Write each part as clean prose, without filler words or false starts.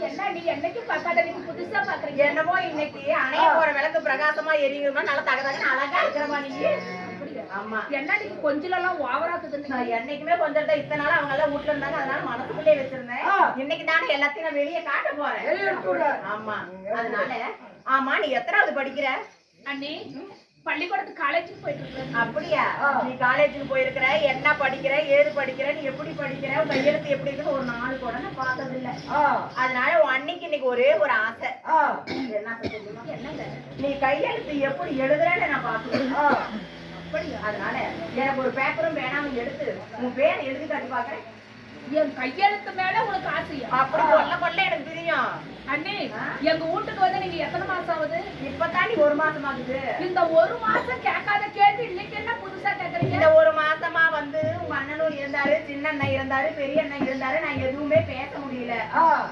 என்ன நீ என்னைக்கு பார்க்காத நீ புதுசா பாக்குறீங்க? என்னமோ இன்னைக்கு அணைய போற விளக்கு பிரகாசமா எரியுமா, நல்லா தகதகன்னு அழகா இருக்கிறமா நீ. ஆமா, என்ன நீ கொஞ்சலாம் ஓவராக்குது. நான் என்னைக்குமே கொஞ்சம் தான். இத்தனை நாள் அவங்க எல்லாம் வீட்டுல இருந்தாங்க, அதனால மனசுக்குள்ளே வச்சிருந்தேன். இன்னைக்கு தானே எல்லாத்தையும் நான் வெளியே காட்ட போறேன். ஆமா, அதனால ஆமா, நீ எத்தனாவது படிக்கிற? அண்ணி பள்ளிக்கூடத்துக்கு காலேஜுக்கு போயிட்டு இருக்கேன். அப்படியா? நீ காலேஜுக்கு போயிருக்கிற, என்ன படிக்கிற, ஏது படிக்கிற, நீ எப்படி படிக்கிற, உன் கையெழுத்து எப்படி இருக்குன்னு ஒரு நாள் கூட நான் பார்த்தது இல்ல. அதனால உன் அன்னைக்கு இன்னைக்கு ஒரே ஒரு ஆசை. என்ன தெரியுமா? என்னங்க, நீ கையெழுத்து எப்படி எழுதுறேன்னு நான் பாக்குறேன். அப்படியா? அதனால எனக்கு ஒரு பேப்பரும் வேணாம், எடுத்து உன் பேரை எழுதி காட்டி பாக்குறேன். என் கையெழுத்து மேல உனக்கு ஆசையா? அப்படி கொல்ல எனக்கு தெரியும். அண்ணே, எங்க வீட்டுக்கு வந்து நீங்க எத்தனை மாசம் ஆகுது? இப்பதாண்டி ஒரு மாசம் ஆகுது. இந்த ஒரு மாசம் கேட்காத கேள்வி இன்னைக்கு என்ன புதுசா கேக்குறீங்க? இந்த ஒரு மாசமா வந்து உங்க அண்ணனும் இருந்தாரு, சின்ன அண்ணன் இருந்தாரு, பெரிய அண்ணன் இருந்தாரு, நான் எதுவுமே பேச முடியல.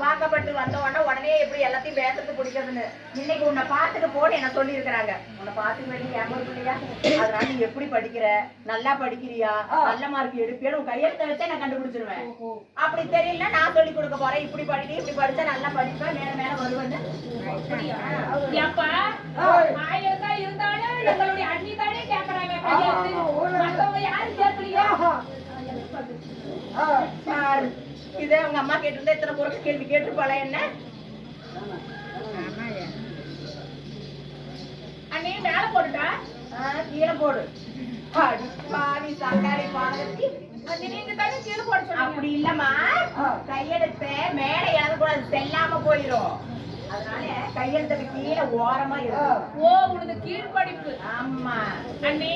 வாக்கப்பட்டு வந்த உடனே எப்படி எல்லாத்தையும் பேசுறது பிடிக்கிறதுன்னு இன்னைக்கு உன்னை பார்த்துட்டு போன்னு என்ன சொல்லி இருக்கிறாங்க. உன்னை பார்த்து வேண்டி ஏமாறு இல்லையா? அதனால நீ எப்படி படிக்கிற, நல்லா படிக்கிறியா, நல்ல மார்க் எடுப்பியா, உன் கையெழுத்த வச்சே நான் கண்டுபிடிச்சிருவேன். அப்படி தெரியல, நான் சொல்லி கொடுக்க போறேன். இப்படி படிக்க, இப்படி படிச்சா நல்லா படிப்பேன், மேல மேல வருவேன்னு. ஏப்பா, ஆயிரத்தா இருந்தாலும் எங்களுடைய அண்ணி தானே கேக்குறாங்க கையெழுத்து. மத்தவங்க யாரும் கேட்கலையா? இதே உங்க அம்மா கேட்டிருந்தா இத்தனை பொருள் கேள்வி கேட்டுருப்பாளா என்ன? அண்ணே மேல போட்டுட்டா கீழே போடு. பாவி சங்காரி பாதகத்தி. நீங்க தானே கீழே போட சொன்னீங்க. அப்படி இல்லம்மா, கையெழுத்த மேல எழுதக்கூடாது, செல்லாம போயிடும். அதனால கையெழுத்துக்கு கீழே ஓரமா இருக்கும். ஓ, உனது கீழ்படிப்பு. ஆமா அண்ணே,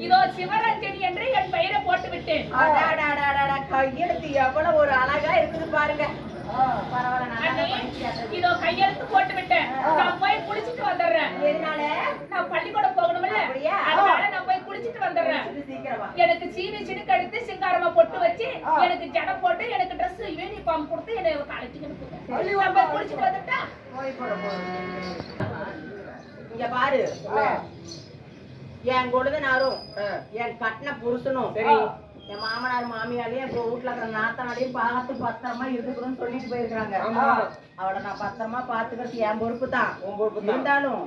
இதோ சிவரஞ்சனி என்று என் பெயரை போட்டு விட்டேன். கையெழுத்து எவ்வளவு ஒரு அழகா இருக்குது பாருங்க. இதோ கையெழுத்து போட்டு விட்டேன். நான் போய் குளிச்சுட்டு வந்துடுறேன். எதனால? நான் பள்ளிக்கூடம் போகணும்ல, அதனால நான் போய் குளிச்சுட்டு வந்துடுறேன். எனக்கு சீனி சினுக்கு எடுத்து சிங்காரமா பொட்டு வச்சு, எனக்கு ஜடை போட்டு, எனக்கு ட்ரெஸ் யூனிஃபார்ம் கொடுத்து என்னை காலேஜுக்கு அனுப்புங்க. குளிச்சுட்டு வந்துட்டா இங்க பாரு, என் கொழுந்தனாரும் என் கட்டின புருஷனும் என் மாமனார் மாமியாரையும் என் வீட்டுல இருக்கிற நாத்தனாரையும் பார்த்து பத்திரமா இருக்குன்னு சொல்லிட்டு போயிருக்காங்க. அவளை நான் பத்திரமா பாத்துக்கிறது என் பொறுப்பு தான். இருந்தாலும்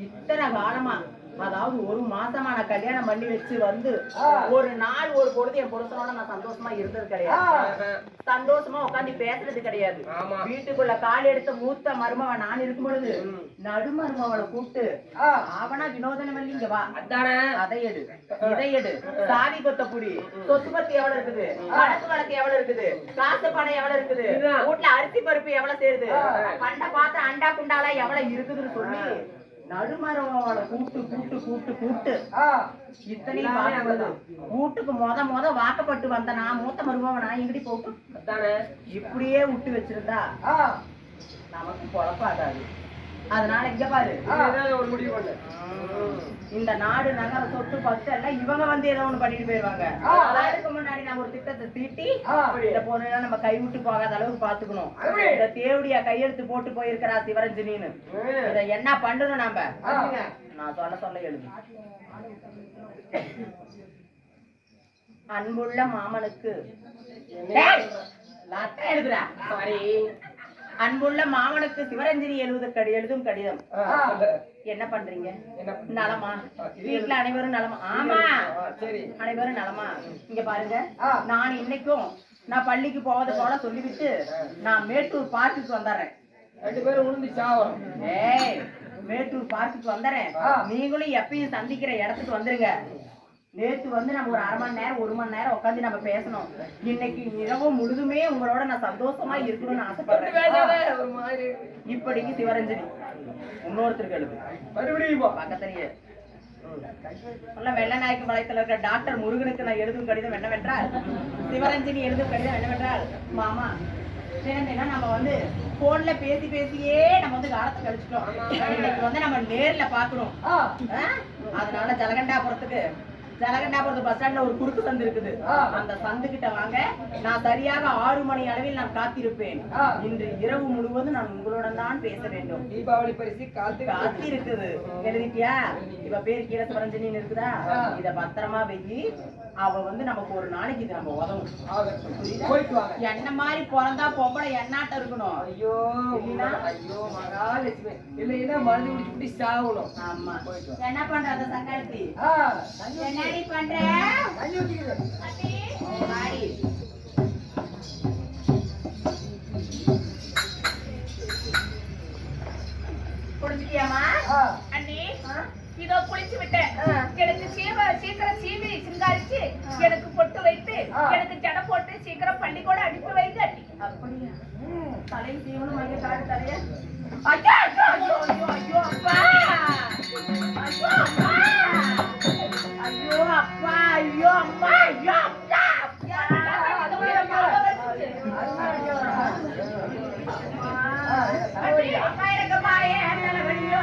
இத்தனை காலமா, அதாவது ஒரு மாசமா நான் கல்யாணம் பண்ணி வச்சு வந்து ஒரு நாள் ஒரு பொழுது என் புருஷனோட நான் சந்தோஷமா இருந்தது கிடையாது. சந்தோஷமா உட்காந்து பேசுறது கிடையாது. வீட்டுக்குள்ள கால் எடுத்த மூத்த மருமவன் நான் இருக்கும் பொழுது நடுமருமவளை கூப்பிட்டு, அவனா வினோதன வள்ளி இங்க வா, அதை எடு, இதை எடு, சாவி கொத்த புடி, சொத்து பத்தி எவ்வளவு இருக்குது, கணக்கு வழக்கு எவ்வளவு இருக்குது, காசு பணம் எவ்வளவு இருக்குது, வீட்டுல அரிசி பருப்பு எவ்வளவு சேருது, பண்ட பார்த்து அண்டா குண்டாலா எவ்வளவு இருக்குதுன்னு சொல்லி நடுமரவளை கூப்பிட்டு கூப்பிட்டு கூப்பிட்டு கூப்பிட்டு இத்தனையும் வீட்டுக்கு மொத வாக்கப்பட்டு வந்த நான் மூத்த மருமவன் நான் எங்கடி போட்டு இப்படியே விட்டு வச்சிருந்தா நமக்கு பொழப்பாகாது. அதனால இங்க பாரு, ஒரு முடிவு பண்ணு. இந்த நாடு நகர சொத்து பத்து எல்லாம் இவங்க வந்து ஏதோ ஒண்ணு பண்ணிட்டு போயிருவாங்க. அதுக்கு முன்னாடி நம்ம ஒரு திட்டத்தை தீட்டி இந்த பொண்ணு நம்ம கை விட்டு போகாத அளவுக்கு பாத்துக்கணும். இந்த தேவடியா கையெழுத்து போட்டு போயிருக்கிறா சிவரஞ்சனின்னு, இத என்ன பண்ணணும் நாம? நான் சொல்ல எழுது. அன்புள்ள மாமனுக்கு எழுதுறா, சாரி, அன்புள்ள மாமனுக்கு சிவரஞ்சனி எழுதும் கடிதம். என்ன பண்றீங்க? நலமா? வீட்டுல அனைவரும் நலமா? ஆமா, அனைவரும் நலமா? இங்க பாருங்க, நான் இன்னைக்கும் நான் பள்ளிக்கு போவது போல சொல்லிவிட்டு நான் மேட்டூர் பார்க்குக்கு வந்துடுறேன். 2 பேரும் உளுந்து சாவம். மேட்டூர் பார்க்குக்கு வந்துடுறேன். நீங்களும் எப்பயும் சந்திக்கிற இடத்துக்கு வந்துருங்க. நேற்று வந்து நம்ம ஒரு 1/2 மணி நேரம் 1 மணி நேரம் உட்காந்து நம்ம பேசணும். இன்னைக்கு இரவு முழுதுமே உங்களோட நான் சந்தோஷமா இருக்கணும்னு ஆசைப்படுறேன். இப்படிக்கு சிவரஞ்சனி இன்னொருத்தருக்கு எழுது மறுபடியும் பக்கத்திலேயே வெள்ளநாயக்கு பாளையத்தில் இருக்கிற டாக்டர் முருகனுக்கு நான் எழுதும் கடிதம் என்னவென்றால், சிவரஞ்சனி எழுதும் கடிதம் என்னவென்றால், மாமா நம்ம வந்து போன்ல பேசியே நம்ம வந்து காலத்தை கழிச்சிட்டோம். இன்னைக்கு வந்து நம்ம நேர்ல பாக்கணும். அதனால ஜலகண்டாபுரத்துக்கு ஜலகண்டாபுரத்து பஸ் ஸ்டாண்ட்ல ஒரு குறுக்கு சந்து இருக்குது. அந்த சந்து கிட்ட வாங்க. நான் சரியாக 6 மணி அளவில் நான் காத்திருப்பேன். இன்று இரவு முழுவதும் நான் உங்களுடன் தான் பேச வேண்டும். தீபாவளி பரிசு காத்தி இருக்குது. எழுதிட்டியா? இவ பேர் கீழசபரஞ்சனின்னு இருக்குதா? இத பத்திரமா வெயி. அவ வந்து நமக்கு ஒரு நாளைக்கு இது நம்ம உதவும். போயிட்டு வாங்க. என்ன மாதிரி பிறந்தா பொம்பளை எண்ணாட்டம் இருக்கணும். ஐயோ ஐயோ மகாலட்சுமி இல்லைன்னா மருந்து குடிச்சு சாகணும். ஆமா. என்ன பண்ற அந்த சங்காரத்தி? என்னடி பண்ற? மாடி குடிச்சிட்டியாமா? அண்ணி இதோ குளிச்சு விட்டேன். எனக்கு சீக்கிரம் சீவி சிங்காரிச்சு எனக்கு பொட்டு வைத்து எனக்கு ஜடை போட்டு சீக்கிரம் பள்ளிக்கூட அனுப்பி வைங்க அண்ணி. அப்படியா? தலை சீவனும் மைய காடு தலைய. ஐயோ ஐயோ ஐயோ அப்பா! ஐயோ அப்பா! ஐயோ அப்பா! ஐயோ அம்மா! ஐயோ அப்பா! அம்மா எனக்குமா ஏன் தலைவலியோ?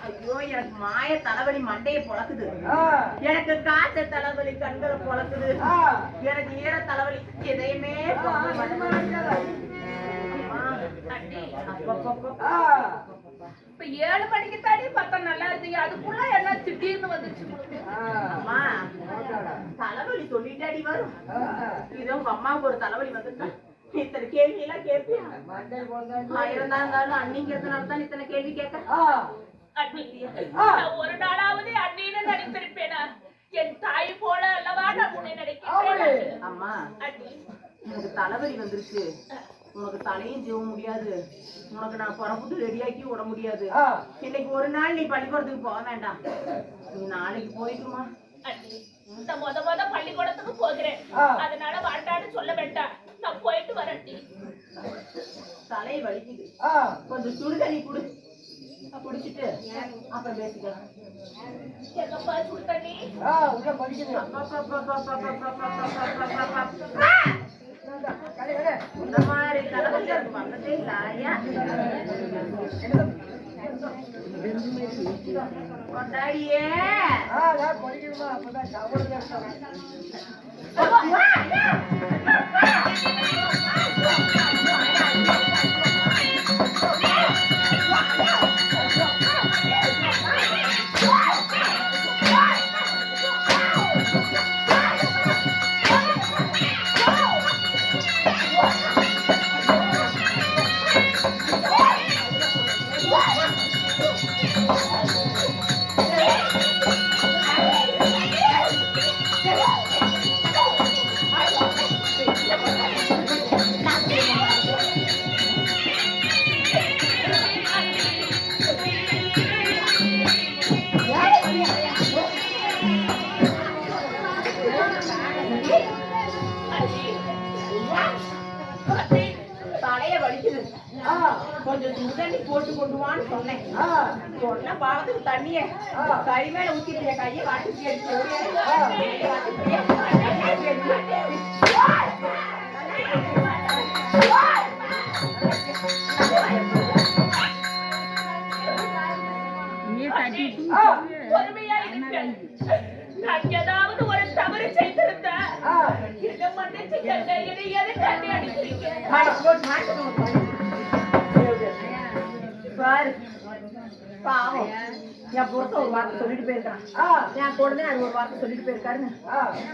ஐயோ எனக்கு மாய தலைவலி மண்டைய பொளக்குது. எனக்கு காய்ச்ச தலைவலி கண்களை பொளக்குது. எனக்கு ஈர தலைவலி எதையுமே இப்ப 7 மணிக்கு தாண்டி பார்த்தா நல்லா இருந்தீங்க. அதுக்குள்ள என்ன திடீர்னு வந்துச்சு? அம்மா தலைவலி சொல்லிட்டாடி வரும். இது உங்க அம்மாவுக்கு ஒரு தலைவலி வந்துட்டா இத்தனை கேள்வி எல்லாம் கேட்பியா? இருந்தாலும் அண்ணிங்கிறதுனால தான் இத்தனை கேள்வி கேட்க. ஒரு நாளாவது அண்ணின்னு நினைத்திருப்பேனா? என் தாய் போல அல்லவா நான் உன்னை நினைக்கிறேன். அம்மா உனக்கு தலைவலி வந்துருச்சு. உனக்கு தலையும் செய்ய முடியாது. உனக்கு நான் புறப்பட்டு ரெடியாக்கி விட முடியாது. இன்னைக்கு ஒரு நாள் நீ பள்ளிக்கூடத்துக்கு போக வேண்டாம். நீ நாளைக்கு போயிட்டுமா? முத பள்ளிக்கூடத்துக்கு போகிறேன். அதனால வரட்டான்னு சொல்ல வேண்டாம். நான் போயிட்டு வரேன். தலை வலிக்குது. கொஞ்சம் சுடுதண்ணி குடு. குடிச்சிட்டு அப்புறம் பேசிக்கலாம். எங்கப்பா சுடு தண்ணி? இந்த மாதிரி தலைவலி வந்ததே இல்லையா? கொண்டாடியே தலைய வலிக்குது. கொஞ்சம் சுடுதண்ணி போட்டு கொண்டு வான்னு சொன்னேன். சொன்ன பாவத்துக்கு தண்ணிய கை மேல ஊத்திட்டு கையை வாட்டி பொறுமையா இருப்பேன். நான் ஏதாவது ஒரு தவறு செய்திருந்தேன். என்ன மன்னிச்சுக்கங்க. என்னை எதுக்கு அடி அடிக்கிறீங்க? பாரு பாவம் என் புருஷன் ஒரு வார்த்தை சொல்லிட்டு போயிருக்கான் என் கூடனே அது ஒரு வார்த்தை சொல்லிட்டு போயிருக்காருன்னு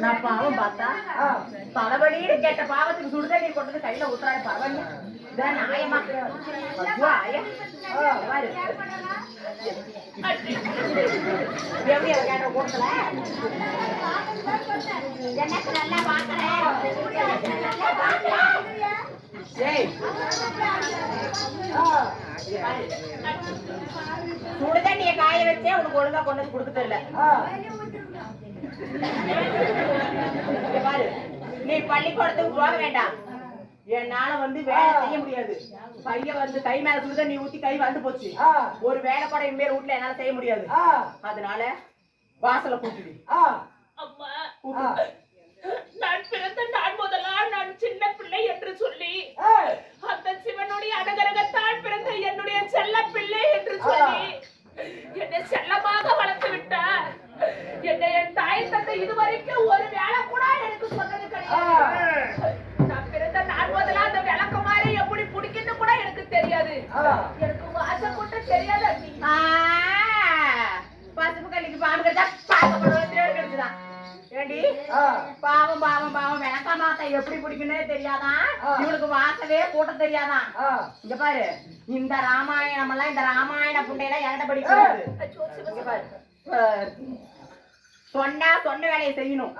நான் பாவம் பார்த்தா தலைவலின்னு கேட்ட பாவத்துக்கு சுடுதண்ணி கொண்டு வந்து கையில ஊத்துறாரு பரவாயில்ல இதான் நியாயமா ஐயோ, ஆயா. பாரு. எப்படி அவ கேட்ட கூட்டத்துல எனக்கு நல்லா பாக்குறேன் ஏய் சுடு தண்ணிய காய வச்சே உனக்கு ஒழுங்கா கொண்டு வந்து கொடுக்க தெரியல இங்க பாரு நீ பள்ளிக்கூடத்துக்கு போக வேண்டாம் என்னால வந்து வேலை செய்ய முடியாது பையன் வந்து கை மேல சுடு தண்ணி ஊத்தி கை வந்து போச்சு ஒரு வேலை கூட இனிமேல் வீட்டுல என்னால செய்ய முடியாது அதனால வாசல கூட்டிடு அம்மா நான் பிறந்த நான் முதலா நான் சின்ன பிள்ளை என்று சொல்லி அந்த சிவனுடைய அனுகிரகத்தால் பிறந்த என்னுடைய செல்ல பிள்ளை என்று சொல்லி என்னை செல்லமாக வளர்த்து விட்டார் என்னை என் தாய் தந்தை இதுவரைக்கும் ஒரு வேலை கூட எனக்கு சொன்னது கிடையாது நான் பிறந்த நான் முதலா அந்த விளக்க மாதிரி எப்படி பிடிக்குன்னு கூட எனக்கு தெரியாது எனக்கு வாசம் கூட தெரியாது பசுப்பு கல்லிக்கு பாம்பு கிடைச்சா பாக்கப்படுவது கிடைச்சுதான் ஏண்டி பாவம் பாவம் பாவம் விளக்க மாத்த எப்படி பிடிக்குன்னே தெரியாதான் இவனுக்கு வாசவே கூட்ட தெரியாதான் இங்க பாரு இந்த ராமாயணம் எல்லாம் இந்த ராமாயண புண்டையெல்லாம் என்கிட்ட படிக்கிறது பாரு சொன்னா சொன்ன வேலையை செய்யணும்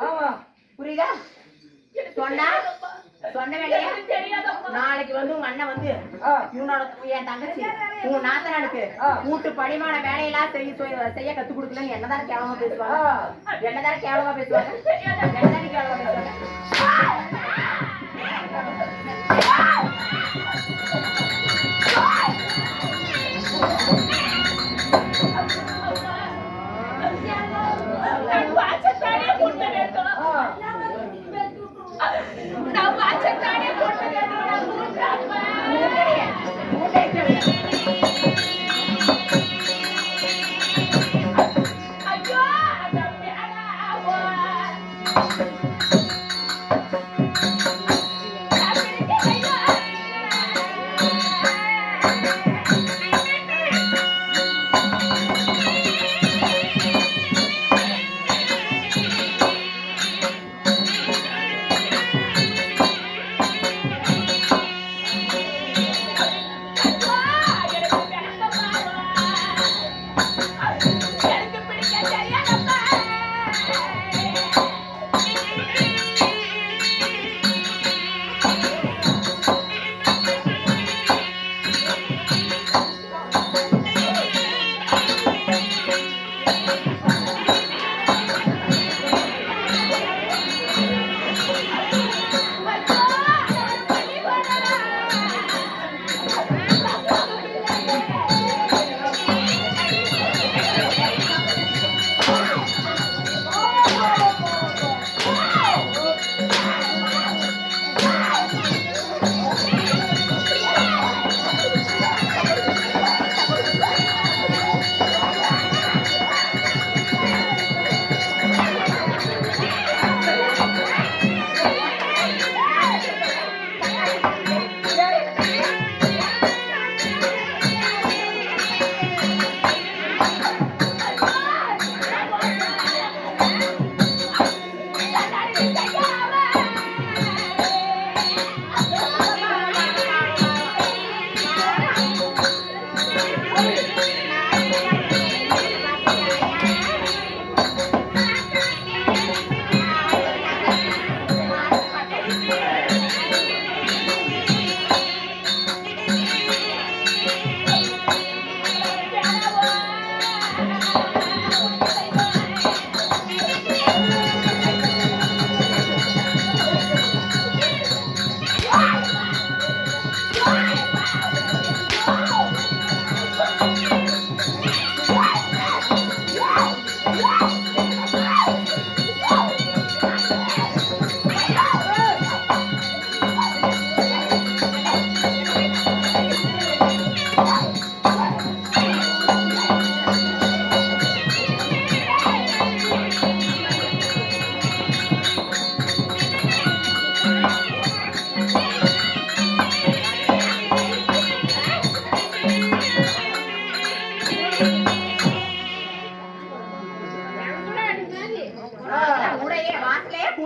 புரியுதா சொன்னா சொன்ன வேலையை நாளைக்கு வந்து உங்க அண்ணன் வந்து இவனோட என் தங்கச்சி உங்க நாத்தனானுக்கு கூட்டு படிமான வேலையெல்லாம் செய்ய கத்து கொடுக்கலன்னு என்னதான் கேவலமா பேசுவாங்க என்னதான் கேவலமா பேசுவாங்க என்னதான் கேவலமா பேசுவாங்க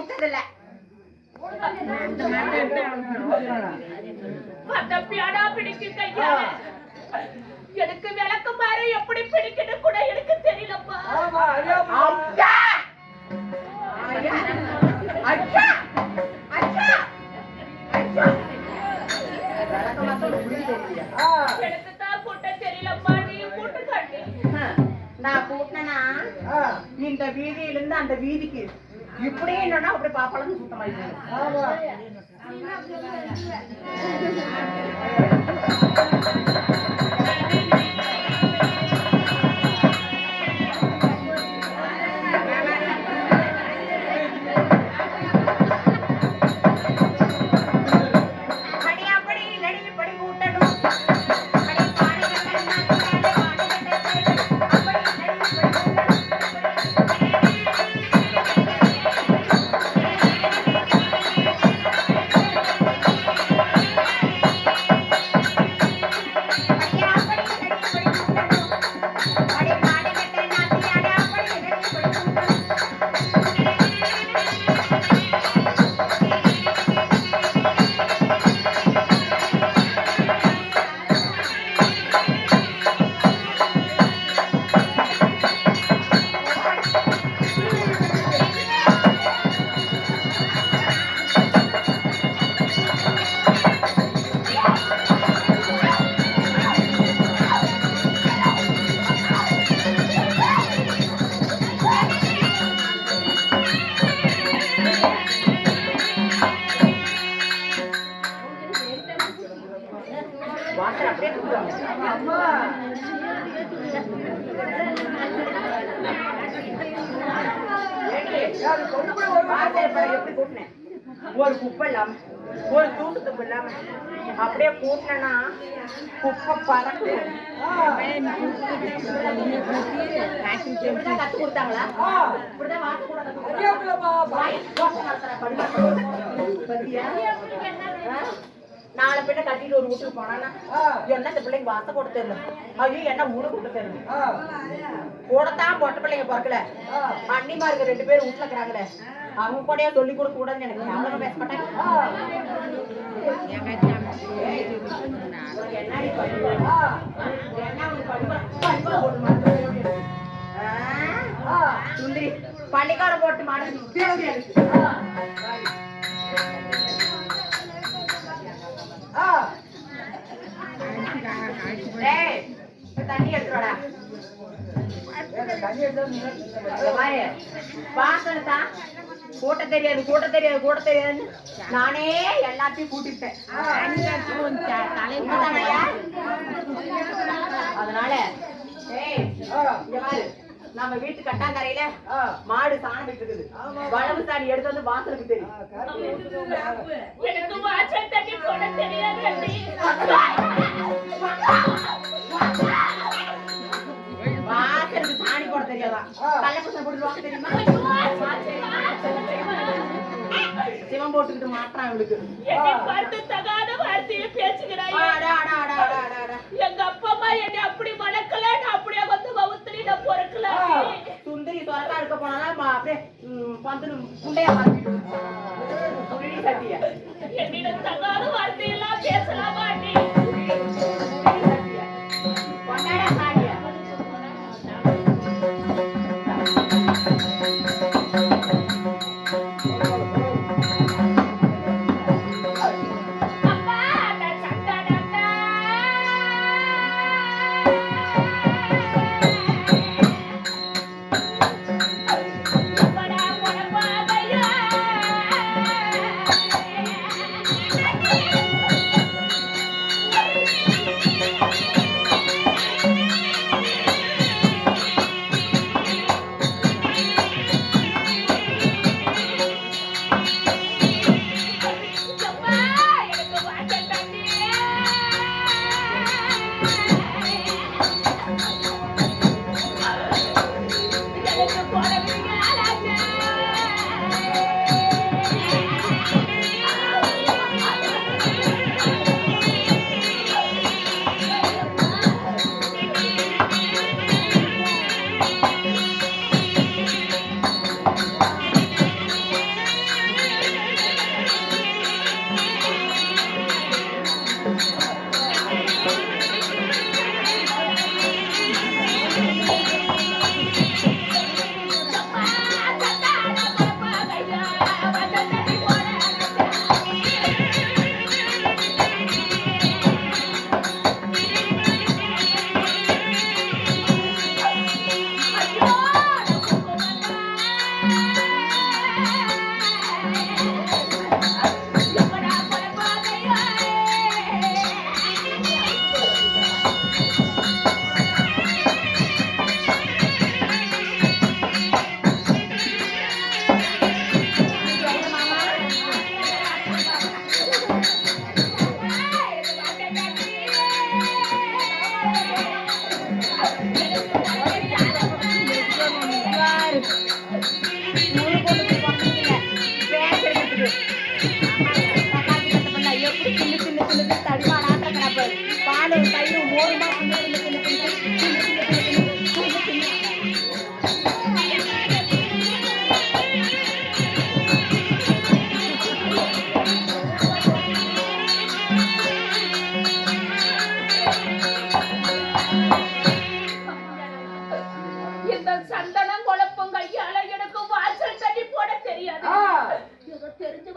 விட்டதில்ல. அந்த பியானா பிடிக்கும் கையால எனக்கு விளக்கு மாறு எப்படி பிடிக்கணும் கூட எனக்கு தெரியலப்பா. அக்கா! ஐயா! அக்கா! அக்கா! அக்கா! விளக்கு மாத்தம் புரியுது தெரியலையா? எனக்கு தான் கூட்ட தெரியலப்பா, நீ கூட்டு காட்டு. நான் கூட்டினா இந்த வீதியில இருந்து அந்த வீதிக்கு இப்படியே என்னன்னா அப்படி பாப்பாளன்னு சுத்தமாயிருக்கு. வாசல் அப்படியே அம்மா எப்படி கூட்டினேன்? ஒரு குப்பை இல்லாம ஒரு தூட்டு துப்பு இல்லாம அப்படியே கூட்டினா குப்பை பறக்கு. கத்து கொடுத்தாங்களா? இப்படிதான் வாசல் கூட நாலு பிள்ளை கட்டிட்டு ஒரு வீட்டுக்கு போனா என்ன இந்த பிள்ளைங்க வாச போட்டு தெரியல, ஐயோ என்ன ஊடு கூட்டு தெரியல. கூடத்தான் பொட்ட பிள்ளைங்க பிறக்கல, அண்ணிமா இருக்க 2 பேர் வீட்டுல இருக்கிறாங்களே அவங்க கூடயே சொல்லி கொடுக்க கூடாதுன்னு எனக்கு ஞாபகம் பேச மாட்டேன். சுந்தரி பள்ளிக்காரம் போட்டு மாடு தண்ணி எடுத்துடா. வாசல்தான் கூட்ட தெரியாது கூட்ட தெரியாது கூட்ட தெரியாதுன்னு நானே எல்லாத்தையும் கூட்டிட்டேன். அதனால நம்ம வீட்டு கட்டாங்கரையில மாடு சாணம் விட்டு இருக்குது, வளவு சாணி எடுத்து வந்து வாசலுக்கு தெரியும். எனக்கு வாசல் தண்ணி போட தெரியாது. வாசலுக்கு சாணி போட தெரியாதா? கள்ளப்பசங்க போட்டுருவாங்க தெரியுமா? சிவம் போட்டுக்கிட்டு மாட்டான் இவளுக்கு. பார்த்து தகாத வார்த்தையை பேசுகிறாய். எங்க அப்பா அம்மா என்னை அப்படி மணக்கல, நான் அப்படியே வந்து வவுத்துலி நான் பொறுக்கல. சுந்தரி சொரக்கா இருக்க போனா அப்படியே வந்து குண்டையா மாறிட்டு சட்டிய என்னிடம் தகாத வார்த்தையெல்லாம் பேசலாமா நீ? கொண்டாட சாடிய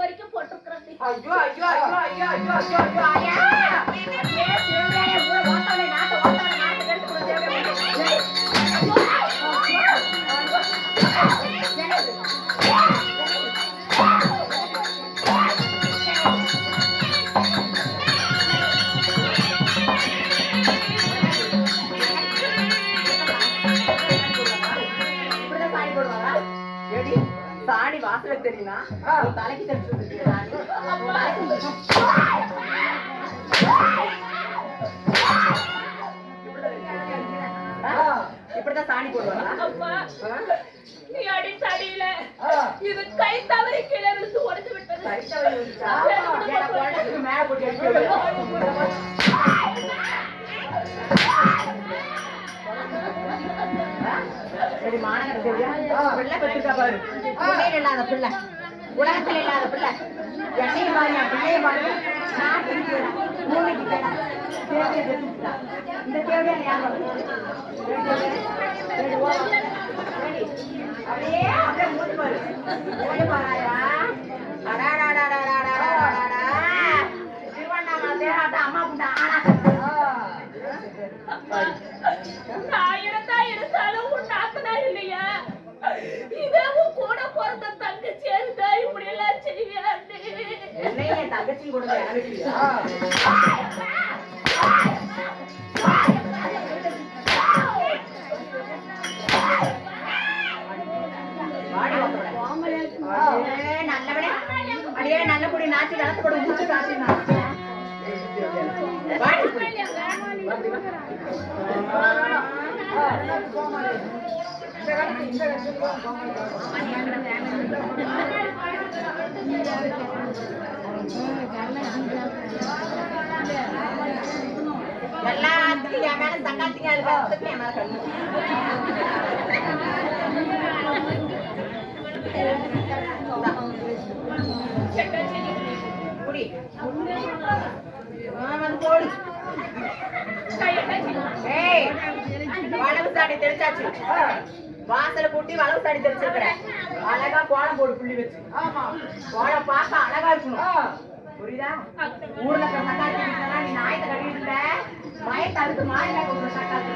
வரைக்கும் போட்டிருக்கிறேன். ஐயோ ஐயோ ஐயோ ஐயோ ஐயோ ஐயோ ஐயோ ஐயா அப்படியே திருவிழாலே ஊர ஓட்டானே நாட்டு கெடுத்து கொடுத்தே. சாணி வாசல தெரியுமா? தலைக்கு தெரிஞ்சு இப்படிதான் சாணி போடுவாங்க. அப்பா நீ அடி தடியில இது கை தவறி கீழே விழுந்து உடைச்சு விட்டது. மேல போட்டு மாநகர பிள்ளை பெற்றுக்கா பாரு. பிள்ளைகள் இல்லாத பிள்ளை, உலகத்தில் இல்லாத பிள்ளை. என்னையும் பாருங்க, பிள்ளைய பாருங்க. இந்த தேவையான யாரும் அப்படியே அப்படியே மூட்டு பாரு. ஓடி பாராயா திருவண்ணாமலை தேராட்ட அம்மா புண்டா ஆனா இருந்தாலும் உன் நாத்தனா இல்லையா? இதே உன் கூட பிறந்த தங்கச்சி இருந்தா இப்படி எல்லாம் செய்வியாண்டு. என்னையே தங்கச்சி கொடுங்க நல்லபடியா அப்படியே நல்ல குடி நாச்சி வளர்த்து கூட முடிச்சு காட்டினா எல்லாத்துக்கும் என் மேல தங்காத்திங்க அதுக்கு என் மேல கண்ணு குடி வந்து போடு. ஏய் வளவு சாடி தெளிச்சாச்சு, வாசல கூட்டி வளவு சாடி தெளிச்சிருக்கிறேன். அழகா கோலம் போடு புள்ளி வச்சு. கோலம் பார்க்க அழகா இருக்கணும், புரியுதா? ஊர்ல இருக்கிற சக்காத்தி நீ நாயத்தை கட்டிட்டு இருந்த மயத்தை அறுத்து மாயில கொடுக்குற சக்காத்தி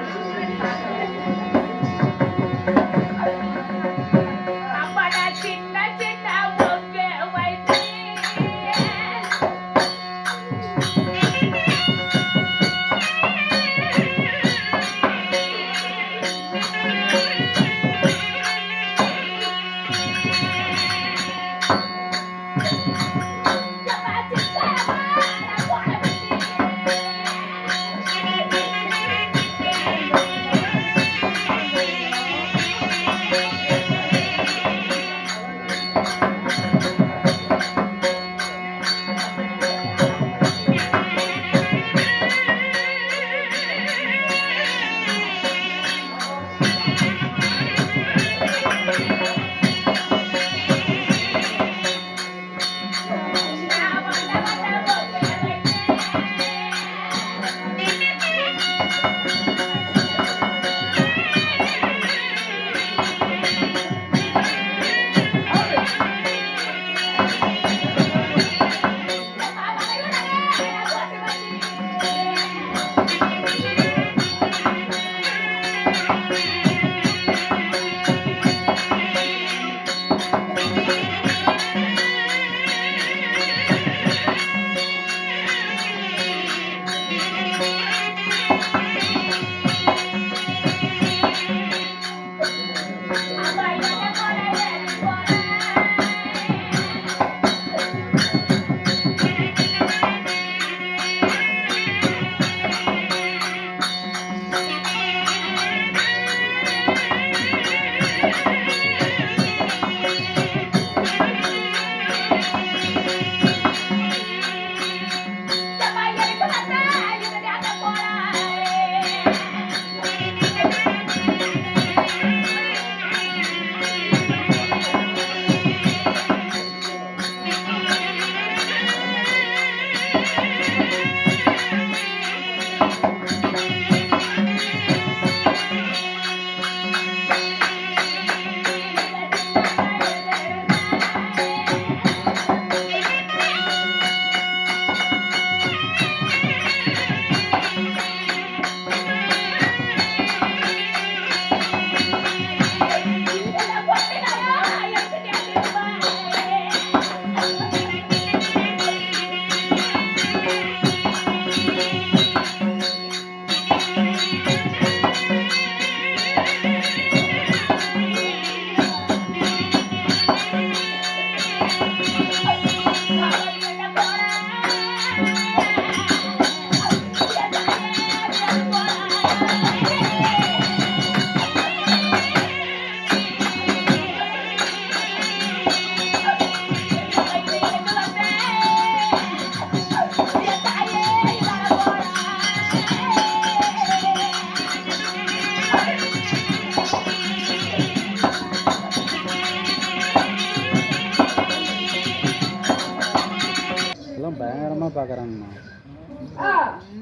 பாக்குறாங்கம்மா.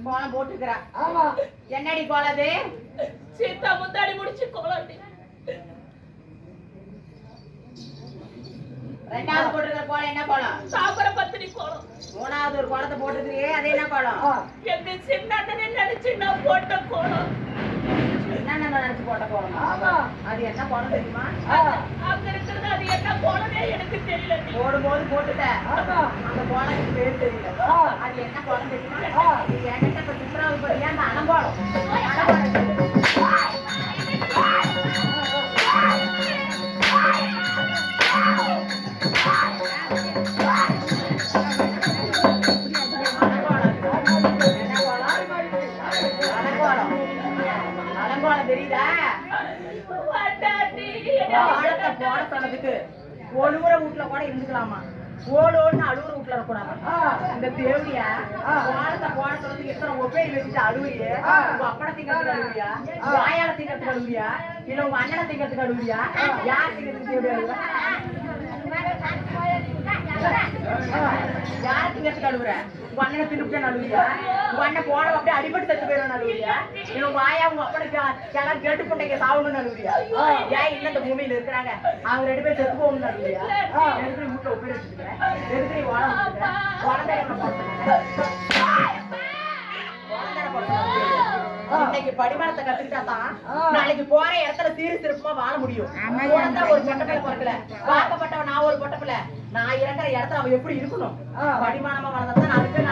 கோலம் போட்டுக்கிறா. ஆமா. என்னடி கோலம் அது? சீதா முந்தாடி முடிச்சு கோலம். ரெண்டாவது போட்டுக்கிற கோலம் என்ன கோலம்? சாக்கரை பத்தினி கோலம். மூணாவது ஒரு கோலத்தை போட்டுக்கிறியே அது என்ன கோலம்? எந்த சின்ன அண்ணனை நினைச்சு நான் போட்ட கோலம். என்னென்ன நினைச்சு போட்ட கோலம்? ஆமா. அது என்ன கோலம் தெரியுமா? அங்க இருக்கிறது அது என்ன கோலமே எனக்கு தெரியல. போடும்போது போட்டுட்டேன். ஆமா. அந்த கோலத்துக்கு பேர் தெரியல. அது என்ன கோலம் தெரியுமா? இது என்கிட்ட இப்ப சித்ராவுக்கு பதிலா அந்த அலங்கோலம். தெரியுதா? வாழத்தை போட சொன்னதுக்கு ஒழுகுற வீட்டுல கூட இருந்துக்கலாமா? ஓடோன்னு அழுகுற வீட்டுல இருக்கக்கூடாது. இந்த தேவடியா வாழத்தை போட சொன்னதுக்கு எத்தனை ஒப்பேரி வச்சுட்டு அழுவுறியே? உங்க அப்பனை திங்கிறதுக்கு அழுவுறியா? வாயால திங்கிறதுக்கு அழுவுறியா? இல்ல உங்க அண்ணனை திங்கிறதுக்கு அழுவுறியா? யார் திங்கிறதுக்கு தேவடி அழுவுற? யார திங்கிறதுக்கு அழுவுற? உங்க அண்ணனை தின்னுட்டு அழுவுறியா? உங்க அண்ணன் போன அப்படியே அடிபட்டு தச்சு போயிடும் அழுவுறியா? இல்ல வாயா உங்க அப்பனுக்கு எல்லாம் கேட்டு கொண்டைங்க சாவுன்னு அழுவுறியா? ஏன் இல்ல இந்த பூமியில இருக்கிறாங்க அவங்க 2 பேர் செத்து போகணும்னு அழுவுறியா? எதுக்கு வீட்டுல ஒப்பேரி வச்சுக்கிறேன்? எதுக்கு இன்னைக்கு படிமானத்தை கத்துக்கிட்டாதான் நாளைக்கு போற இடத்துல சீரு சிறப்பா வாழ முடியும். ஒரு பொட்டப்பிள்ளை பிறக்கல, வாக்கப்பட்டவன் நான் ஒரு பொட்டப்பிள்ளை. நான் இறங்குற இடத்துல அவன் எப்படி இருக்கணும்? படிமானமா வளர்ந்தா நாளைக்கு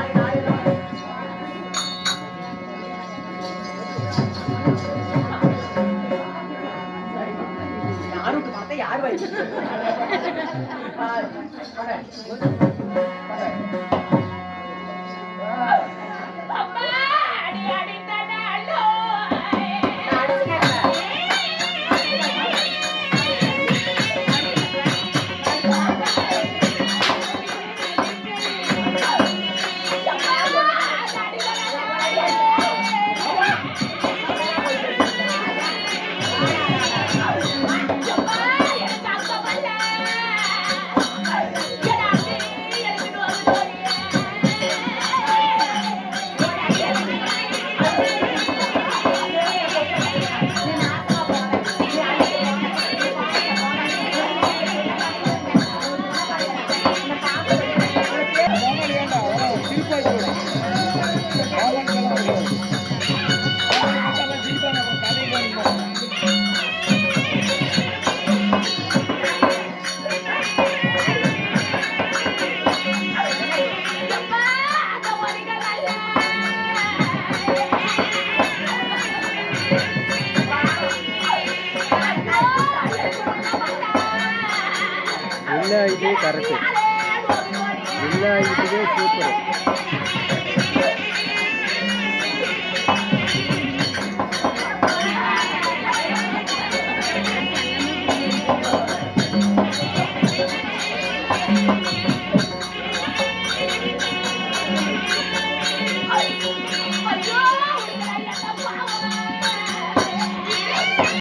யாருக்கு பார்த்தா யாரு வயசு இல்லை, இதே கரெக்டு. இல்லை, இதுவே சூப்பர்.